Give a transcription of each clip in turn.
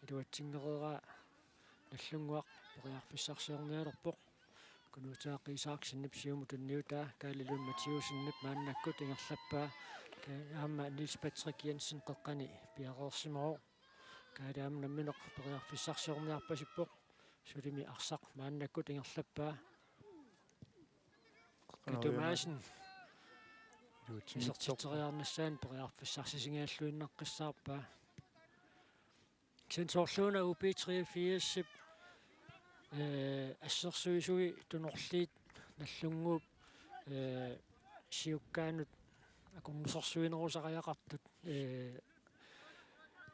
илуатсингерера наллунгуақ пориарфиссарсиорниалерпоқ кунутаақисааксиннип сиуму тунниутаа каалилун матиусиннип мааннаккут ингерлаппаа аама Нилс Патрик Йенсен қеққани пиареерсимао каалаам намминеқ пориарфиссарсиорниарпасиппоқ сулими арсақ мааннаккут ингерлаппаа катумаасин исертитериарнассаан пориарфиссарсисингиаллуиннаққиссаарпаа ксенсоорлууна UB384-сип ассерсуисуи тунерлиит наллунгууп сиуккаанут акорнусорсуинерусариақартут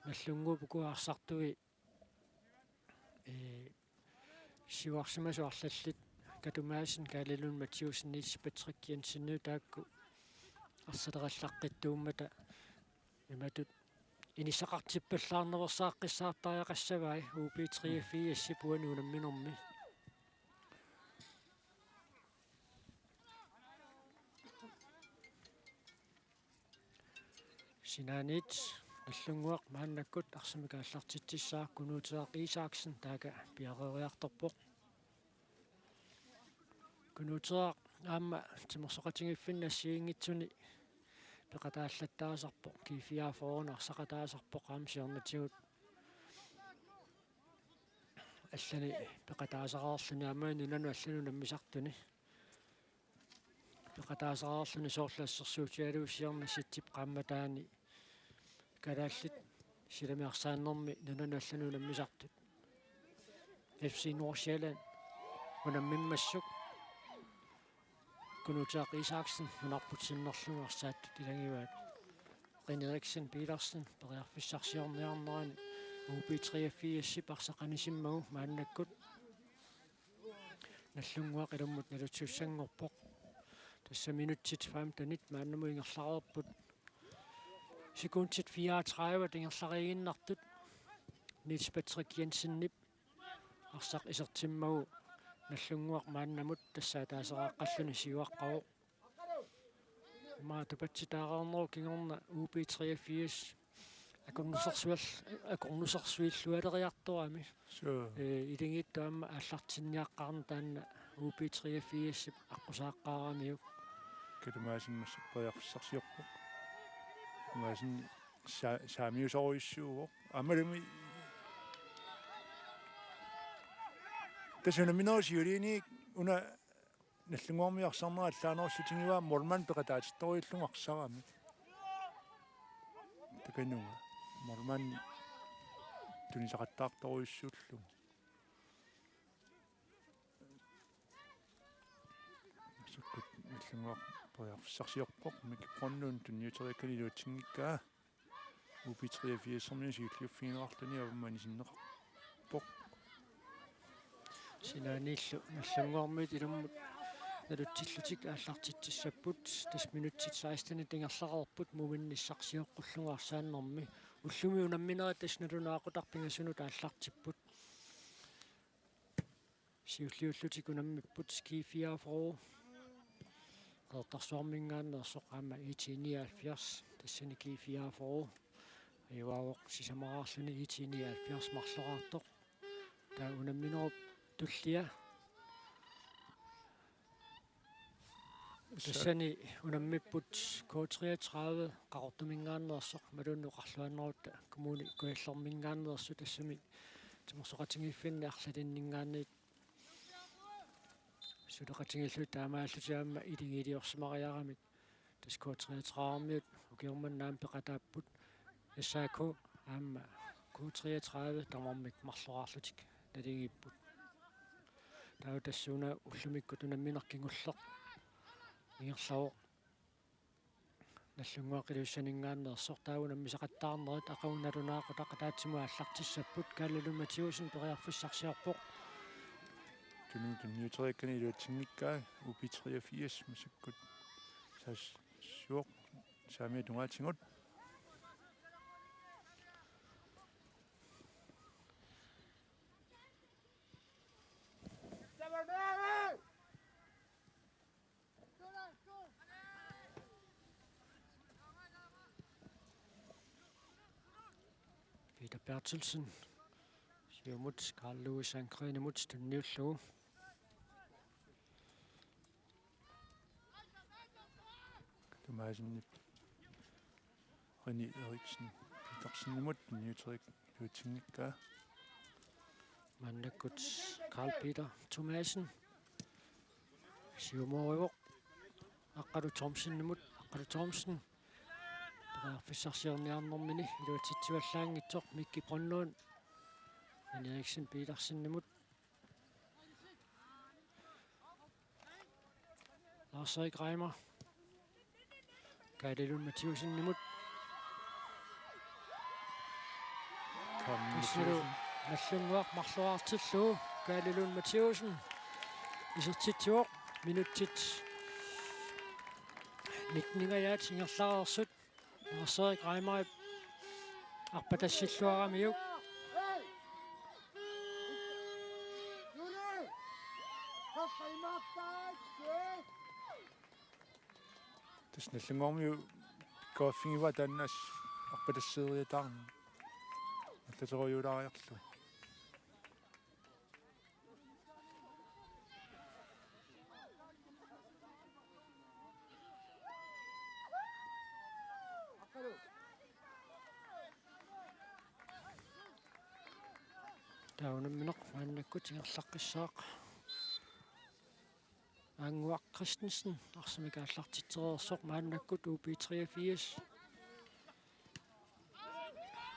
наллунгууп укуаарсартуи сиуарсимасу арлаллит катумаасин каалилун матиусин Нилс Патрик Йенсенну таакку арсалераллаққиттууммата иматут инисақартиппаллаарнерсааққиссаартариақассавай UB384 пуануунамминерми синаанит наллунгуақ мааннаккут арсимикааллартитсissаа кунуутеақ Исааксен таага пиарериарторпоқ кунуутеақ аама тимерсоқатингиффинна сиингитсуни пеқатааллаттаасарпоқ кифиаафоорна арсақатаасарпоқ аамсиорнатигут аллани пеқатаасараарлуни амаани нану аллану наммисартуни пеқатаасараарлуни соорлаассерсуутиалуссиарна ситтип қаамматаани калааллит силамиарсааннэрми нану аллану наммисартут FC Nordsjælland унаммиммассук кунутаақ Исааксен нунарпутсиннерлугу арсааттут илангиваат René Eriksen Petersen периарфиссарсиорниарнерани UB384 парсақанисиммагу мааннаккут наллунгуақ илуммут налутсуссангорпоқ тасса минутсит 15 мааннаму ингерларерпут секундсит 34 ингерларигиннартут Нилс Патрик Йенсеннип арсақ исертиммагу наллунгуақ мааннамут тассаа таасерааққаллуни сиуаққаву маатапатситаараарнеру кингорна UB384 акорнусерсуиллуалериарторами илингиттаама ааллартинниаққарна таанна UB384 аққусааққаарамиук катумаасиммассақ пориарфиссарсиорпоқ маасин саамиусоруиссууоқ амалуми тэсэна минерсиулини уна наллунгуармиарсарнера аллаанерсутингиваа молман пеқатаатитторуиллугу арсарами такануга молман тунисақаттаарторуиссууллугу суккут наллунгуар пориарфиссарсиорпоқ микипроннуун тунниутериккалилуутсингиккаа UB384 сииллуффигинеқарлуни авманисиннеқарпоқ синааниллу наллунгуармит илуммут налутсиллутик ааллартитсассаппут тас минутсит 16 тингерларерпут муминниссарсиоққуллугу арсааннэрми уллуми унамминера тас налунаақутарпингасуну тааллартиппут сиуллиуллутик унаммиппут скифиаафроо qeertarsuarmingaannersoq aama IT79 тассани кифиаафроо аюаавоқ сисамараарлуни IT79 марлораартоқ таа унамминеруп туллиа тассани унаммиппут K33 qaqortumingaannersoq малуннеқарлуаннерутта коммуни куяллэрмингааннерсу тассами тимерсоқатингиффинни арлалиннингаанниит сулеқатингиллу таамааллутиаама илингилиорсимариарамик тас K33-армиут укиорманнаам пеқатааппут эссааку аама K33 тамармик марлораарлутик налигиппут таа тассуна уллумикку тунамминеркингуллеқ ингерлаво наллунгуақилуссанингааннерсор таагунаммисақаттаарнерит ақауналунаақутақатаатсиму ааллартиссаппут кааллалу матиусин периарфиссарсиарпоқ тунниутериккани илуутсингиккаа UB384 масуккут сас суоқ саами тунгаатсигут Peter Bertelsen Siumut Carl Lewis Ankrinimut tunniullugu. Tumaasinni Reni Eriksen Petersenimut nyutrik lutingikkaa. Mannakut Carl Peter Thomasen. Siumorivo. Akkadu Thomsen-nimut Akkadu Thomsen. Fissarsiorniarnermini iluatitsuallaangitsoq Mikki Brøndlund. Men Eriksen Petersen-nimut. Lars-Erik Reimer. Kadelund Mathiusen-nimut. Nallunguaq marluartillu Kadelund Mathiusen. Isertitsuoq minuttit 19-ajaat singerlarersut. Lars-Erik Reimer arpatassilluaramiuk. Tasnallunguarmiu kaafingiwa tannas arpatasseriataarni. Tatoriulaariarlu. Taunammineq maannakkut ingerlaqqissaaq. Anguaq Christensen arsamikaallartitserersoq maannakkut UP83.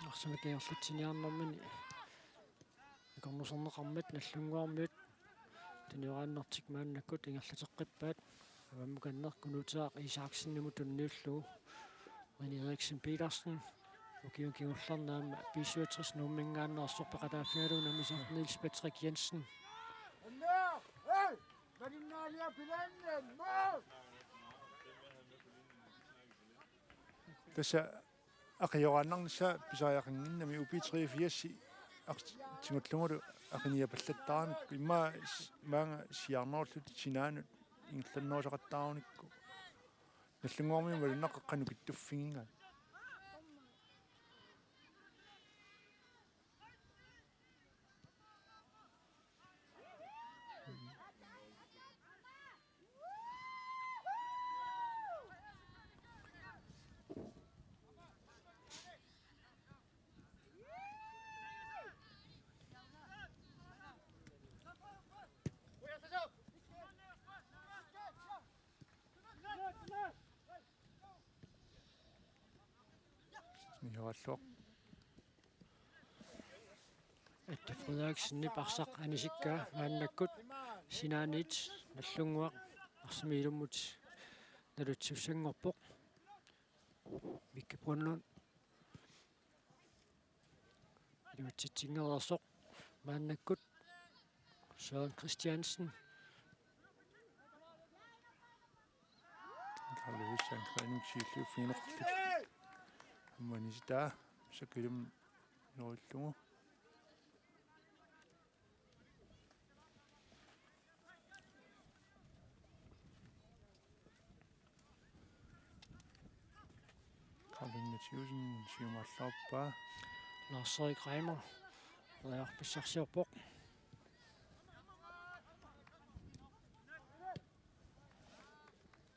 Arsamikaallartiniarnermini ikornuserneqarmat nallunguarmiut tuniорааннартик мааннаккут ингерлатеққиппаат аваммуканнеркунутеақ Исааксеннимут tunniullugu. Reni Eriksen Petersen Ukiungkiullarnaama P67 nummingaannersorpeqataafialuna misor Niels Patrick Jensen. Tässä aqioraannarnissa pisariaqanginnami UP83 tingutlungulu aqiniapallataanik imma maanga siarnerullut sinaanut inglannoosaqattaarunikku nallunguarmiu malunnaqaqqanu kittuffiginga. Nioralluaq Atte Frederiksen niparsaq anisikkaa maannakkut sinaanit nallunguaq arsamiilummut nalutsussangorpoq Mikki Brøndlund iluatsitsingerersoq maannakkut Søren Christiansen Carl Lewis Ankrinimut fiinerqarlut ammanistaa sakilum noillugu Carl Mathiusen siumarlaarpaa Lars-Erik Reimer rearpissarsiorpoq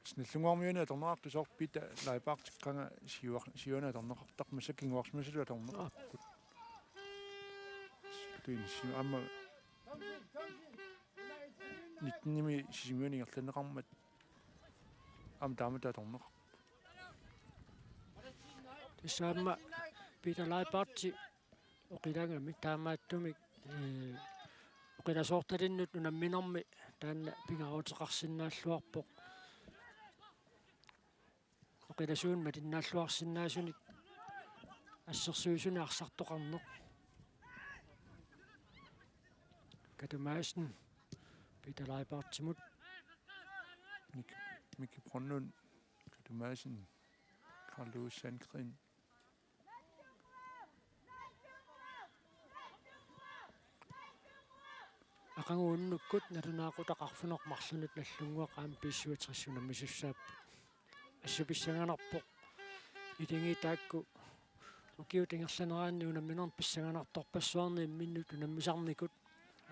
snallunguarmiuna atornerartusoq pita laipaartiqqanga siuna atorneqartaq masakinguarsmasulu atorneqarput tuinsi amma 19-nimi sisimiuningerlaneqarmat am taamata atorneq Tissaamma Peter Leibartsi oqilangami taamaattumik oqilasoortalinnut unamminermi taanna pingaruuteqarsinnaalluarpoq oqilasuun matinnaalluarsinnaasunik assersuusuna arsartoqarneq Katumaasen Peter Leibartsimut Mikki Brøndlund Katumaasen Carl Lewis Ankrin aqanguunnukkut nalunaaqutaqarfunoq marlunut nallunguaqaam P67 missussaap assupissанганарпоq ilingi taakku ukiutingerlaneraanni unamminern pissanganartorpassuarni imminnut unammisarnikut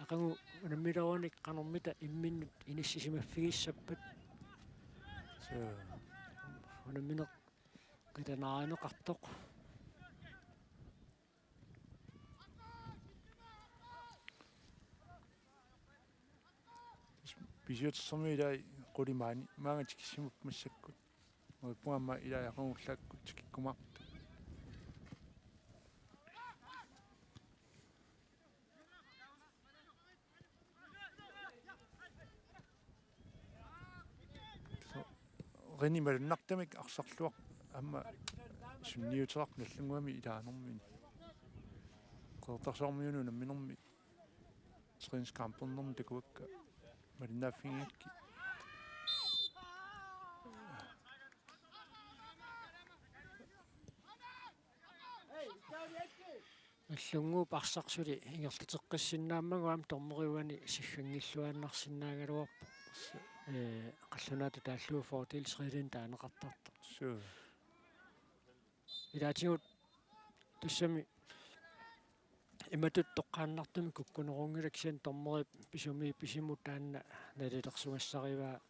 aqangu unammilarunik qanermita imminnut inissisimaffigissappat so unammineq qitanaraanoqartoq Bisjutsermiilai qulimaani maangatikissimuk massakkut muippungamma ilaaaqangullaakku tikikkumartu rinnimalunnartamik arsarluaq amma sunniuteraq nallunguami ilaanermini qertarsormiunu namminermi srinskaampernermi takuakka малинааффигиакки аллунгуу парсарсули ингерлутеққиссиннааммагуам тормериуани сиггангиллуааннарсинаагалуарпо қаллунаату тааллуу фортилсрилин таанеқартарта суу илаатигут туссами иматут тоққааннартуми куккунерунгилаксиан тормери писуми писимут таанна налилерсугассариваа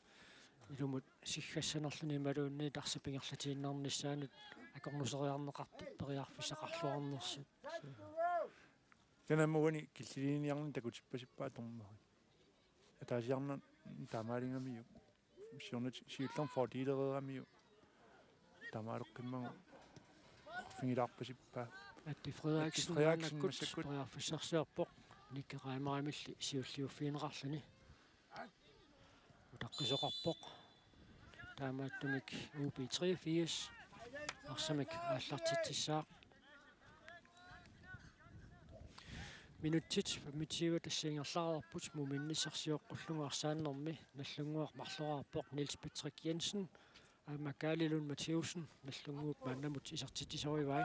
илумут сиггассанерлуни малуунни тарсапингерлатииннарниссаанут акорнусериарнеқарту периарфисақарлуарнерсут канаммуани киллилиниарни такутиппасиппаа тормери атаасиарна таамаалингамиу сиорнат сиуллерм фортилерерамиу таамаалеққиммагу фингилаарпасиппаа Atti Frederiksen annakkut priarfissarsiarpoq nikkeqaimaaimilli siulliuffiineqarluni utaqqisoqarpoq taamaattumik UB83 arsamik aallartitsissaaq minuttit pamitiiva tassiingerlaarput muminnissarsioqqullugu arsaannermi nallunguaq marlorаарpoq Niels Patrick Jensen Makalilun Mathiusen nallunguup maannamut isartitisorivai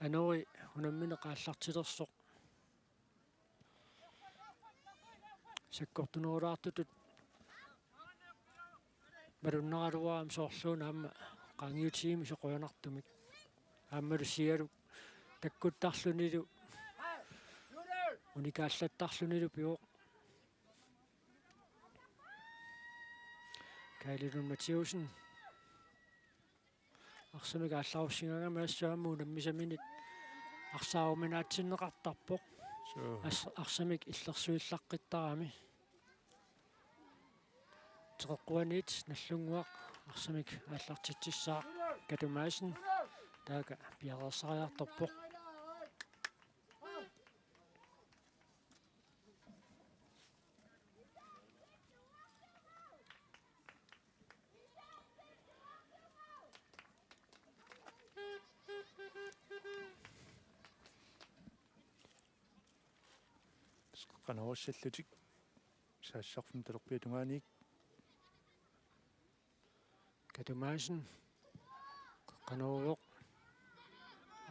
Anori unamminne qaallartilersoq sakkortunuulaartutut malunnaraluaam soorluuna amma qaangiutiimi soqoyanartumik aammalu sialu takkuttarlunilu unikaallattarlunilu piuq Kaililun Mathiusen арсамик аалларуссигагама ассаамму наммисаминит арсааруминаатсиннеқартарпоқ арсамик иллерсуиллаққиттарами теққуанит наллунгуақ арсамик ааллартитсissаа катумаасин таага пиарерсариарторпоқ qanarussallуtik saassarfum talerpiatungaanik катумаасин qanaruuq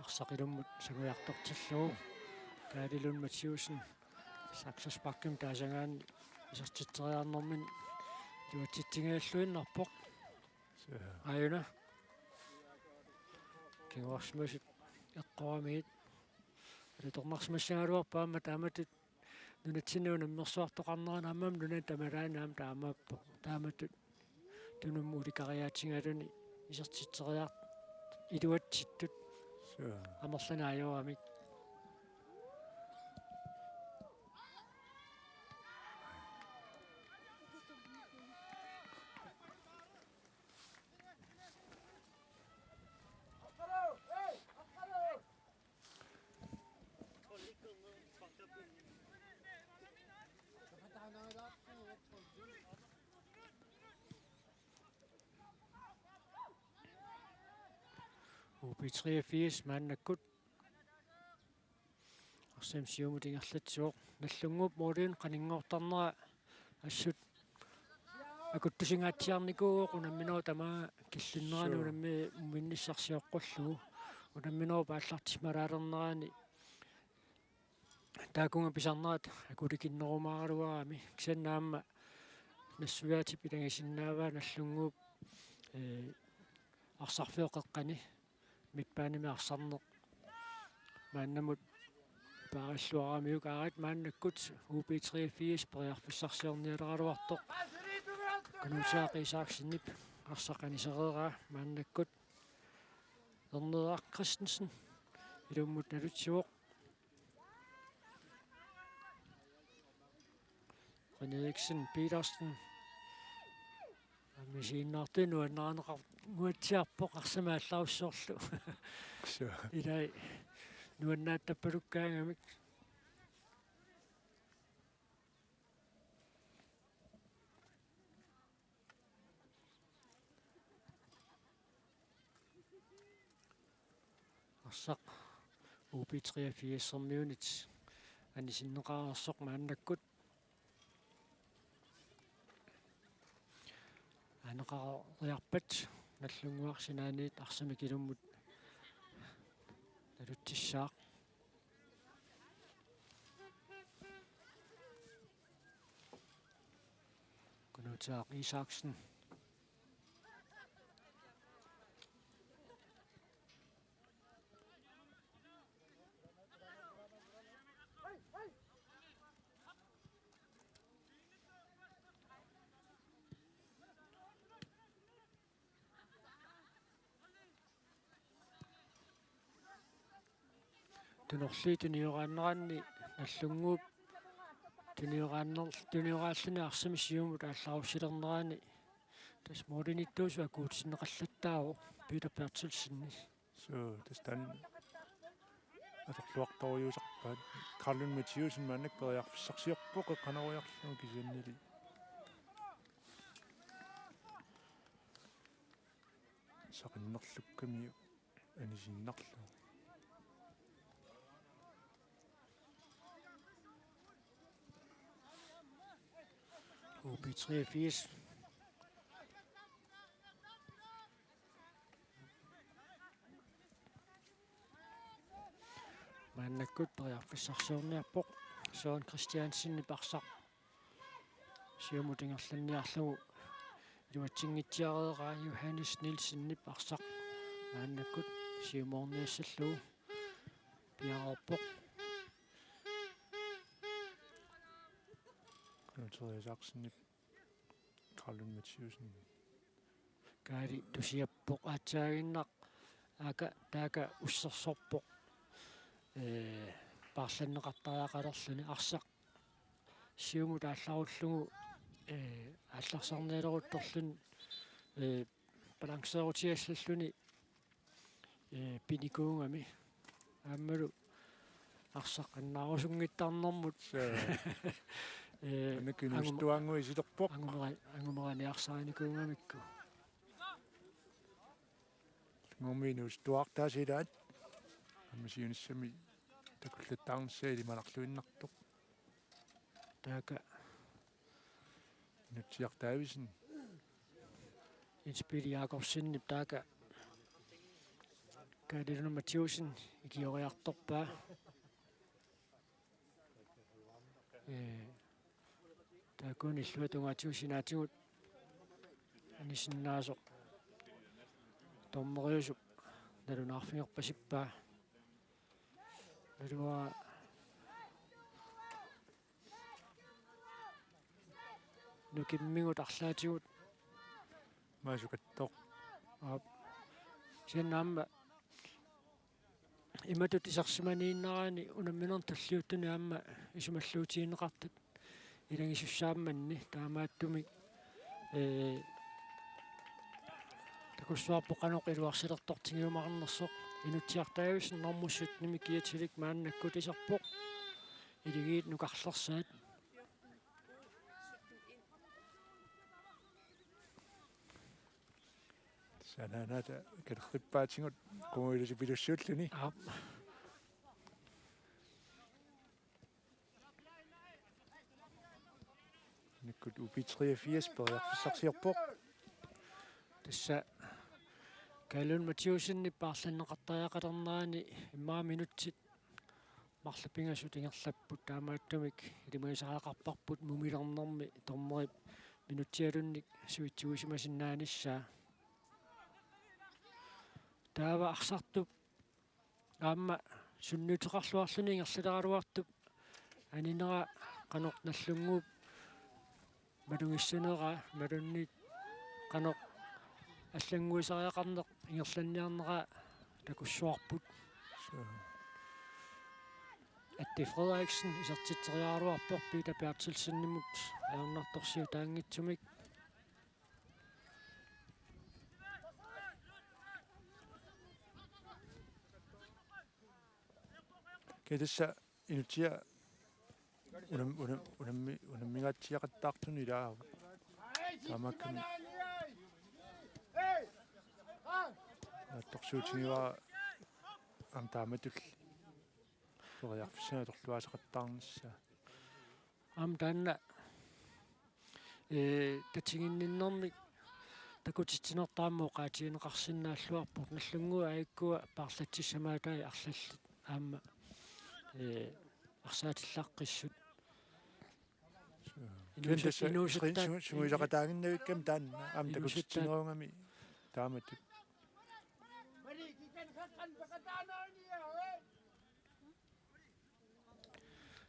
арсақилуммут сагуяртортиллугу Kaililun Mathiusen саксаспарким таасагаан исертитсериарнэрмин туатитсингааллуиннарпоқ аюна кигуарсмасит эққорамиит алиторнарсмассагалуарпаама тааматут нунатсинуун аммерсуартоқарнерана аммам нуна тамалаанаам таамааппо тааматут тунум уликариаатсингалуни исертитсериар илуатситтут амерланааюрамик UB83 мааннаккут арсамсиумут ингерлатсуоқ наллунгууп моолиун qaninngortarnera ассут акуттусингаатсиарникууоқ унамминоо тамаа киллиннерану унамми минниссарсиоққуллугу унамминоо пааллартис малаалернерани taakunga pisarnaat akulikinnerumaaraluarami kisannaamma нассуяати пилагисиннааваа наллунгууп арсарфеоқеққани миппааними арсарнеқ мааннамут паариллуарамиук аарит мааннаккут UB384 периарфиссарсиорниалераалуартоқ канутаақисааксиннип арсақанисереераа мааннаккут ернеаа Кристенсен илуммут налутсуоқ Eriksen Petersen амисииннаартуи нуаннаанеқар нуатсиарпоқ арсамаалларуссоорлу илай нуаннааттаппалуккаангамик арсақ UB384-сэрмиунит анисиннеқарерсоқ мааннаккут анеқариарпат наллунгуарсинааниит арсами килуммут налутсиссаақ Gunnar Isaksen tunorli tuniорааннеранни наллунгууп tuniорааллуни арсамиссиумут аалларусилернераани тас модерниттуусу акуутсиннеқаллаттааву Peter Bertelsen så det stand аторлуарторюусарпаат Carlin Mathieusen маннакпериарфиссарсиорпоқ канаруйарлу кисианнили сақиннерлукками анисиннарлу UB384 мааннаккут периарфиссарсуурниарпоқ Søren Christiansen ипарсақ сиумутингерланниарлугу илуатсингитсиареераа Johannes Nielsen ипарсақ мааннаккут сиумоорниассаллугу пиарорпоқ Isaksen Carlin Mathieusen каари тусиаппоқ аатсаагиннақ ака таaka уссерсорпоқ паарланнеқартариақалерлүни арсақ сиуму таалларуллугу аалларсарниалерутторлун балансеерутиаллаллуни пиникуунгами ааммалу арсақ аннаарусунгиттарнэрмут накинустуангуи силерпоқ ангумераниарсааникуунгамикку ngomminus tuartaasilaat аммисиунissami такуллаттаарнссаали маларлуиннартоқ таaka нутсиартаависин Inspiri Jakobsen таaka Carlin Mathieusen ikioриарторпаа таакуни иллуатунгаатиусинаатигут анисиннаасоқ томмериусуп налунаарфингерпасиппаа налуа нукиммигут арлаатигут маасукаттоқ сианнаамма иматут исарсиманииннараани унамминер таллиуттуни аама исумаллуутиинеқартат илангисуссаамманни таамааттуми такуссуарпоқанеқ илуарсилертортигиумарнерсоқ инутсиартаависин нормуссут ними киатилик мааннаккут исарпоқ илигиит нукарлерсаат санааната калерриппаатингут кумуилуси пилуссууллуни никкут UB384 периарфиссарсиорпоқ тасса Carlin Mathieusen паарланнеқартариақалернаани иммаа минутсит марлапингасут ингерлаппут таамааттумик илимаисаақарпарпут мумилернэрми тормери минутсиалунник суитсуусимасиннааниссаа таава арсартуп аама суннутеқарлуарлуни ингерлаларуартуп анинера канort наллунгууп малунгиссанера малуннит канort аллангуисариақарнеқ ингерланниарнера такуссуарпут Atti Frederiksen isartiteriaaruarpoq Peter Bertelsen-nimut ajarnartorsiu taangitsumik Kedessä inutia unammigatsiaqattaartuni ilaa tamakkan attorsuutigiwa am taamatul soqariarfissanatorluasaqattaarnissa am taanna tatinginninnermik takutitsinertaammoo qaatiineqarsinnaalluarput nallungua aikkua paarlatsissamaataaи arlallit aamma арсаатиллааққиссут сумуисақатаагиннавиккам таанна аам такутсинерунгами тааматут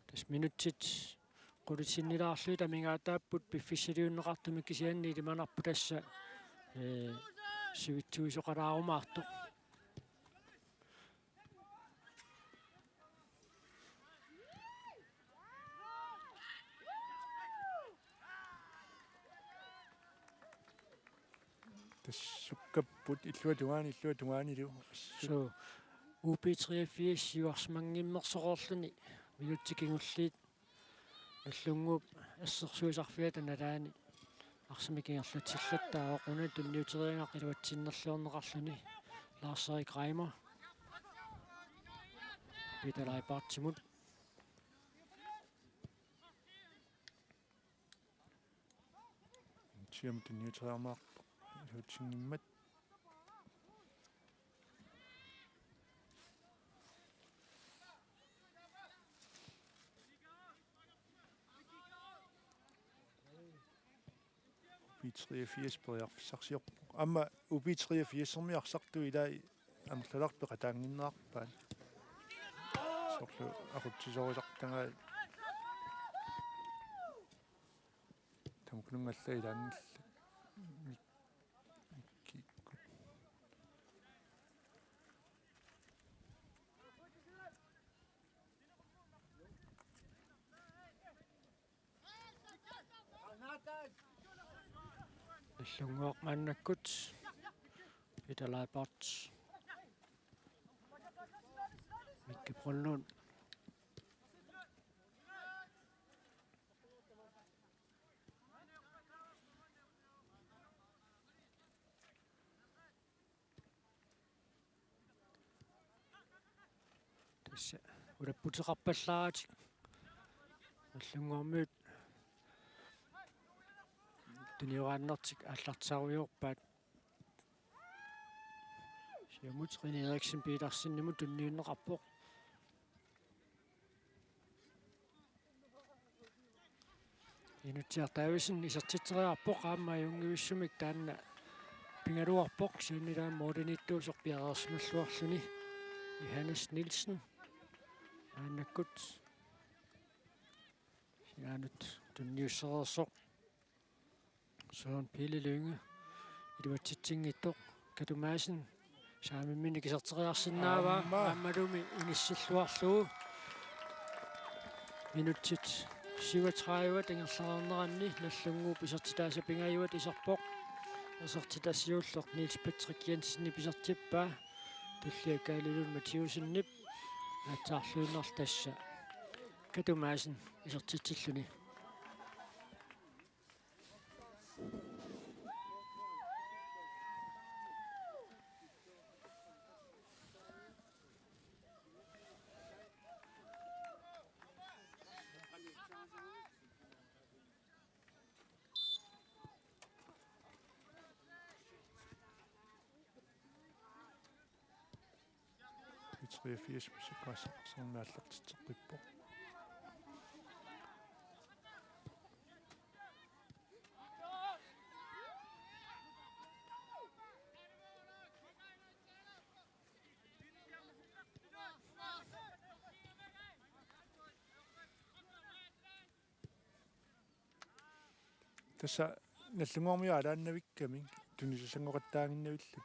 тас минутсит qulitsinnilaarlui tamingaataapпут пиффиссалиуннеқартуми кисианни илиманарпу тасса сивитсуисоқалаарумаартоқ тассуккаппут иллуатугаанилу so UB83 сиуарсмангиммерсоқорлуни минутсикингуллиит аллунгууп ассерсуисарфиата налаани арсимикингерлатсиллаттаа оқуна тунниутериангақ илуатсиннерлуорнеқарлуни Lars-Erik Reimer Peter Leibartsimut тиам тунниутериармаақ илуатсингиммат UB83 periarfissarsiorpu amma UB83-ermi arsartu ilaa amерлаларпе qataanginnearpaat sorlu aqutsisorisartangaa тамукнунгалла илаангилла миккиккут аллунгуақ мааннаккут Peter Leibart Mikki Brønlund tässä urepputeqarpallaaratik аллунгуармиут тuniорааннартик аллартсааруйорпаат сиамут René Eriksen Petersen-nimut тунниуннеқарпоқ инутсиартаависин исертитсериарпоқ аама юнгивиссумик таанна пингалуарпоқ сиунилаам модерниттуусоқ пиареерсималлуарлуни Johannes Nielsen ааннаккут сиаанут тунниуссереерсоқ Søren Pelle Lynge илуатситсингиттоқ катумаасин саамиммини кисертериарсинаава аамалуми униссиллуарлуу минутсит 37 тангерлаарнеранни наллунгуу писертитааса пингаюат исерпоқ асертитассиуллеқ Niels Patrick Jensen писертиппаа туллиакаалилун Матиусиннип атаарлуиннер тасса катумаасин исертитсиллуни 83 мисуккаассақарсэрнааллартитеққиппо тасса наллунгуармиа алааннавикками тунисусангоқаттаагиннавиллути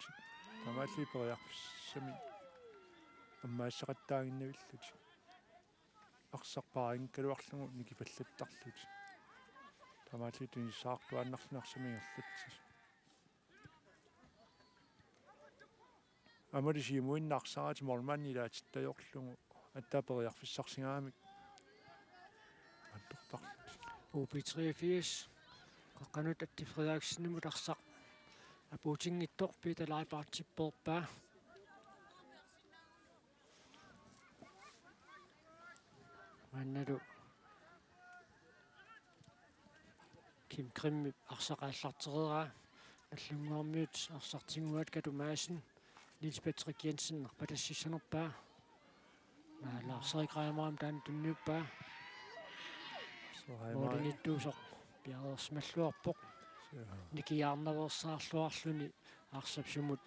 тамаалли периарфиссами аммаассақаттаагиннавиллути арсарпаарингкалуарлугу никипаллаттарлути тамаалли тунисаартуаннарсинарсамингерлатсис амалисиимуиннаарсараати морманнилаатит таёрлугу аттаапериарфиссарсигаамик аттортарлути UB83 qaqanut attifriaaksinimut arsaq apuutinngittor piitalaipaartippeerpaa mannalu Kim Grimmi arsaqaallartereeraa nallunguarmiut arsartinguat katumaasin Niels Patrick Jensen arpatassissanerpaa naalaarseriqaamaram taan tunniuppaa Molinittuusoq piarersmalluarpoq nikiaarnaversaarluarluni aarsapsumut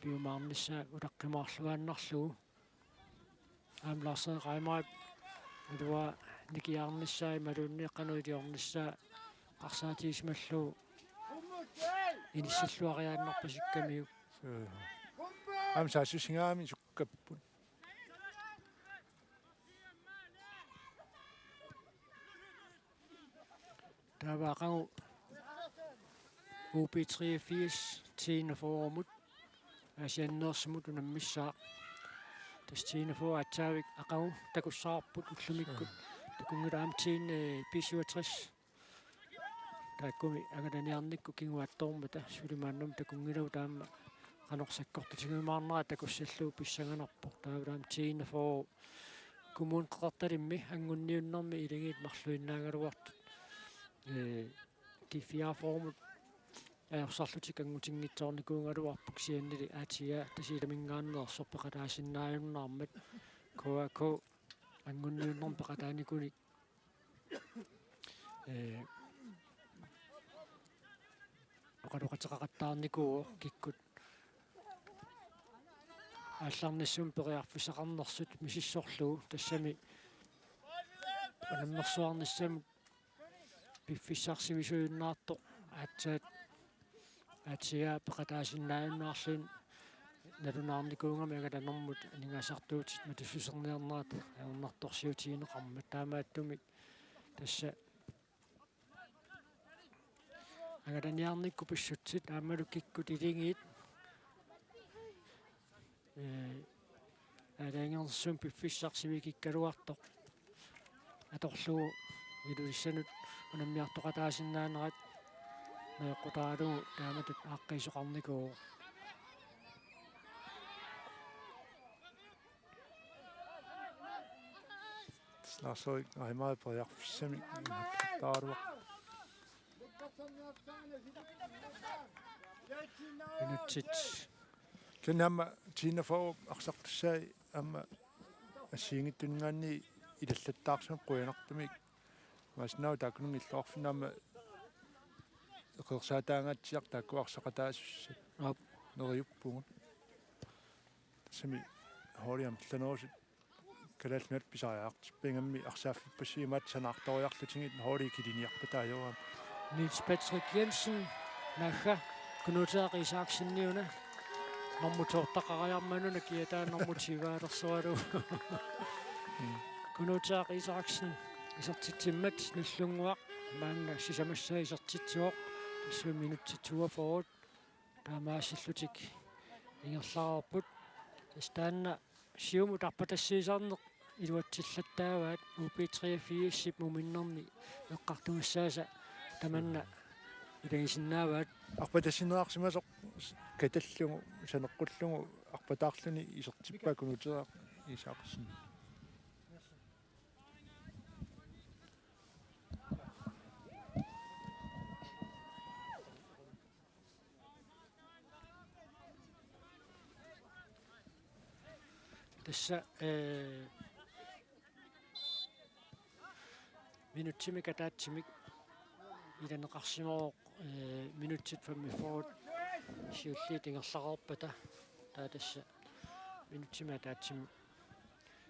piumaarnissaa ulaqqimaarluaannarlugu aamlaarseeqaimarat alua nikiaarnissaa imaluunniiqqanuitiornissaa qarsaatiismallugu inissalluariaannarpasikkamiu am saassusingaami sukkapput taavaaqagu UB83 Tine Foorumut asianneersumut unammissaa tas Tine Foor ataavik aqagu takussaarput ullumikkut takungulaam Tine 67 taakkumi agalaniarnikku kinguattormata sulimaannum takungilau taamma qanorsakkordutigimaarnera takussalluu pissanganarpoq taavulaam Tine Foor kumun qaqartalimmi angunniunnermi ilingiit marluinnaagaluartut T4-formet ajorsarlutik angutinngitsoornikuungaluarpuk siannili aatia tasilamingaanneersorpeqataasinnaajunnaarmat KAK angunniunnerm peqataanikuni oqaluqatеқақаттаарникуу киккут аалларниссум периарфисақарнерсут мисиссорлугу тассами анаммерсуарниссамут пиффиссарсимисуиннаартоқ аатсаат аатсига пеқатаасиннааюннаарлуин налунаарникуунгами агаланэрмут анигаасартуутит матуссусерниарнерат аернарторсиутигинеқармат таамааттумик тасса агаланиарникку писсутсит аамалу киккут илингиит алаангерсуум пиффиссарсими киккалуартоқ аторлугу илуиссанут унаммиартоқатаасиннаанерат наэққутаалугу тааматут ааққисоқарникуу сласой аймаа периарфиссами тааруа инутсит кэнамма Tine Foor арсартуссаа амма ассиингиттунгаанни илаллаттаарсам қуянартумик маснау таакунун иллоорфиннаама эқерсаатаангаатсиар тааккуарсақатаассут ап нериуппугут сами хориам тланоосут калалмат писариаартиппингамми арсааффиппассиимаат санаарториарлутингит холи килиниарпатаажорам Niels Patrick Jensen nagga kunutaaqisaaksинниуна нормутортақариармануна киатаа нормутиваалерсуалу kunutaaqisaaksин исертитсиммат нуллунгуақ маанна сисамассаа исертитсуоқ тассуи минутситуа форут таамаассиллутик ингерлаарпут тастаанна сиумут арпатассиисаарнеқ илуатсиллаттааваат UB83 сип муминнерми эққартумассааса таманна илангисиннааваат арпатассинеарсимасоқ каталлугу санеққуллугу арпатаарлуни исертиппаа кунутеа исаақсин tässä minuuttimik ataatsimik ilaneqarsimooq minuutsit fammi forward siulliit ingerlaqarpata taa tassa minuuttimi ataatsimik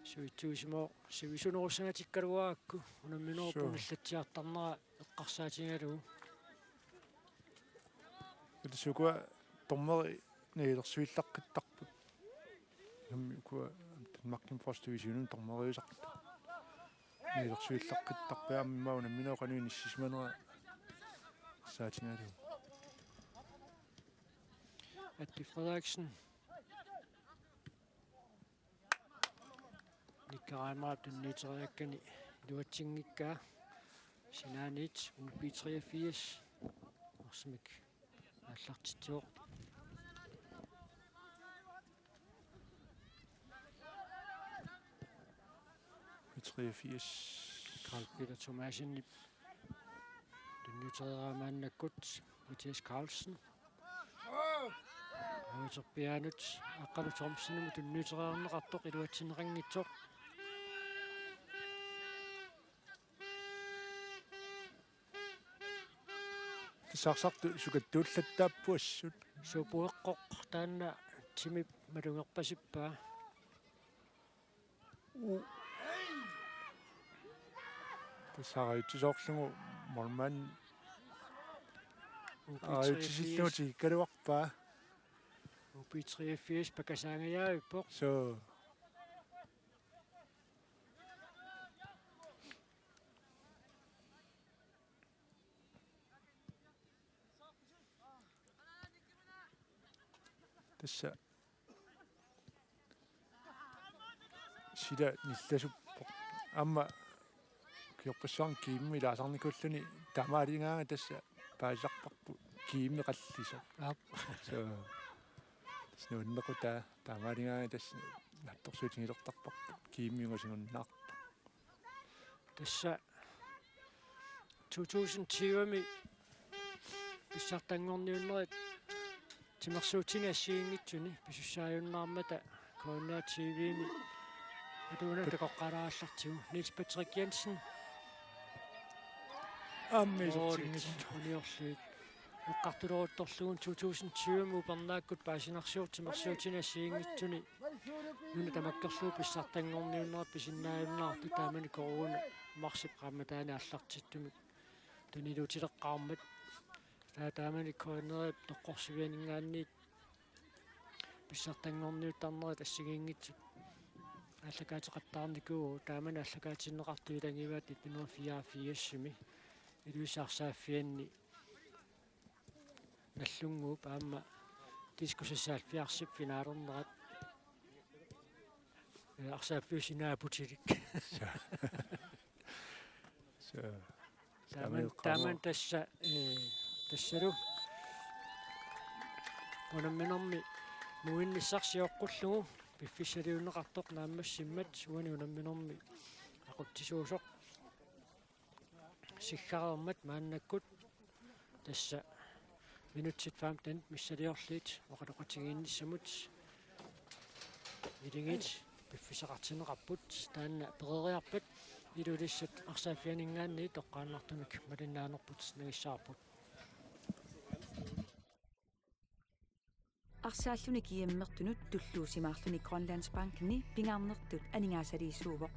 suitsuusimooq sivisunerussangatikkaluaakku unamminorpun illatsiartarnera eqqarsaatigalugu Sukua tommeri niilersuillaqqittarput nammi kua makkim first division tommeriusart niilersuillaqqittarpiammauna minoqanuin issismanera saatigalu Atti Frederiksen Nikkaraamaat tunniiteriakkani luatsingikkaa sinaanit UB83 orsimik аллартитсоо 83 Carl Peter Thomasen tunniiteriaraamaannakut Mathias Carlsen Авитерпианут аққалу Томсеному tunniiteriarneqartoq iluatsineqanngitsoq саарсарту сукаттууллаттааппуассут суупуэққоқ таанна тимип малунгерпасиппаа тасаариутсисоорлугу морман ариутсисиллуути калуарпаа UB83 пакасаангаяавиппоқ so тасса сида нилласуппо амма киорпассуарн киимми лаасарникуллуни тамаалингаага тасса паасарпарпу киимми қаллисо so снууннекута тамаалингаага тасса натторсуутингилертарпарпу кииммиугасигуннаарпу тасса 2020-ми писсартангорниуннерит тимерсуутингассиингитсуни писуссааюннаармата Corona TV-ми атуунатакоққалааллартигу Niels Patrick Jensen аммисортингис униорлуит эққартулерутторлугун 2020-ми упернааккут паасинарсуут тимерсуутингассиингитсуни нуна тамаккерлуу писсартангорниуннерит писиннааюннаарту таамани Corona марсип qaamataani аллартиттумик тунилуутилеққармат таамани коонерит тоққорсивианингаанниит писсартангорниуттарнерит ассигиингитсут аллакаатеқаттаарникуу таамани аллакаатиннеқарту илангиваат 1944-ми илуисаарсааффианни наллунгуу паама дискусассаалфиарсип финаалернерат арсааффиусинаапутилик so тааман тассалу унамминерми муинниссарсиоққуллугу пиффиссалиуннеқартоқ нааммассиммат суани унамминерми ақуттисуусоқ сиггарермат мааннаккут тасса минутсит 15 миссалиорлит оқалоқатигиинниссамут илингит пиффисақартинеқарпут таанна перериарпат илулиссат арсааффианингаанни тоққааннартумик малиннаанерпут нагиссаарпут арсааллуни киаммертунут туллуусимаарлуни Grønlandsbanken пингарнертут анингаасалииссуувоқ.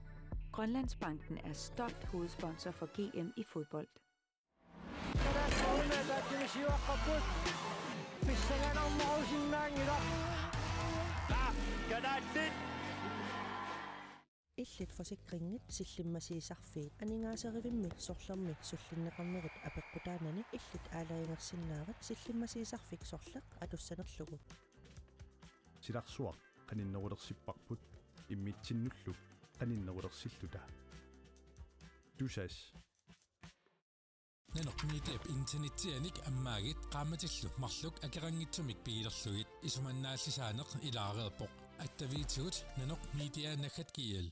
Grønlandsbanken er stolt hovedsponsor for GM i fodbold. Illit forsikringit sillimmasisarfiit aningaasarivimmi sorlermi sullinneqarnerut apeqqutaanani illit aalaingersinnaarat sillimmasisarfik sorleq atussanerlugu silarsuaq qaninnerulerssipparput immitsinnulluk qaninnerulersilluta tusas Nanoqmiitiap internetianik ammaagit qaamatillu marluk akerangitsumik piilerlugit isumannaallisaaneq ilaareerpoq attaviitugut nanoq media nakhat kiel